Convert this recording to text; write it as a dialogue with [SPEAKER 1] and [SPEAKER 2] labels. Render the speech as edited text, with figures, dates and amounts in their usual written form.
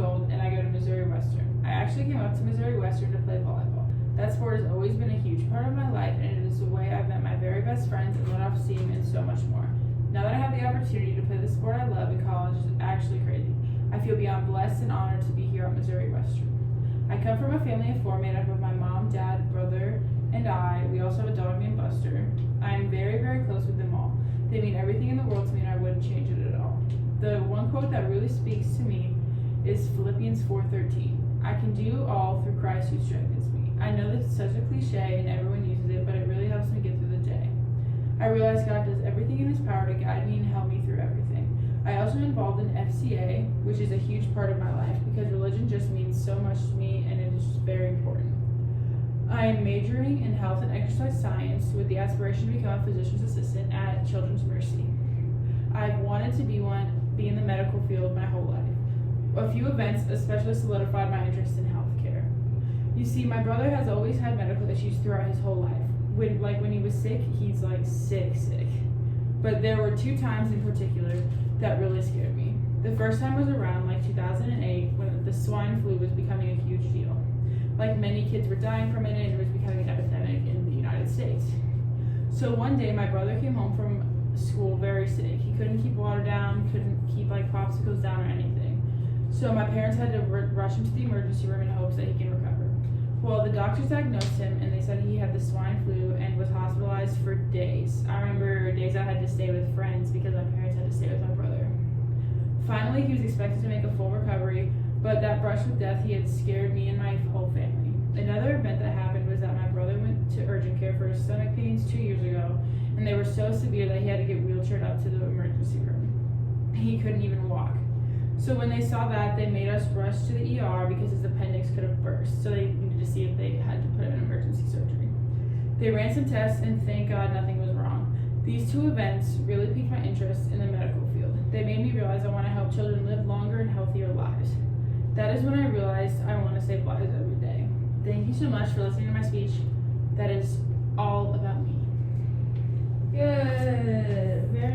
[SPEAKER 1] old and I go to Missouri Western. I actually came up to Missouri Western to play volleyball. That sport has always been a huge part of my life, and it is the way I've met my very best friends and let off steam and so much more. Now that I have the opportunity to play the sport I love in college is actually crazy. I feel beyond blessed and honored to be here at Missouri Western. I come from a family of four made up of my mom, dad, brother, and I. We also have a dog named Buster. I am very, very close with them all. They mean everything in the world to me, and I wouldn't change it at all. The one quote that really speaks to me is Philippians 4:13. I can do all through Christ who strengthens me. I know that it's such a cliche and everyone uses it, but it really helps me get through the day. I realize God does everything in his power to guide me and help me through everything. I also am involved in FCA, which is a huge part of my life because religion just means so much to me and it is just very important. I am majoring in health and exercise science with the aspiration to become a physician's assistant at Children's Mercy. I've wanted to be in the medical field my whole life. A few events especially solidified my interest in healthcare. You see, my brother has always had medical issues throughout his whole life. When he was sick, he's like sick. But there were two times in particular that really scared me. The first time was around like 2008 when the swine flu was becoming a huge deal. Like many kids were dying from it and it was becoming an epidemic in the United States. So one day my brother came home from school very sick. He couldn't keep water down, couldn't keep like popsicles down or anything. So my parents had to rush him to the emergency room in hopes that he can recover. Well, the doctors diagnosed him and they said he had the swine flu and was hospitalized for days. I remember days I had to stay with friends because my parents had to stay with my brother. Finally, he was expected to make a full recovery, but that brush with death he had scared me and my whole family. Another event that happened was that my brother went to urgent care for his stomach pains 2 years ago, and they were so severe that he had to get wheelchaired up to the emergency room. He couldn't even walk. So when they saw that, they made us rush to the ER because his appendix could have burst, so they needed to see if they had to put him in emergency surgery. They ran some tests, and thank God nothing was wrong. These two events really piqued my interest in the medical field. They made me realize I want to help children live longer and healthier lives. That is when I realized I want to save lives every day. Thank you so much for listening to my speech. That is all about me. Good. Very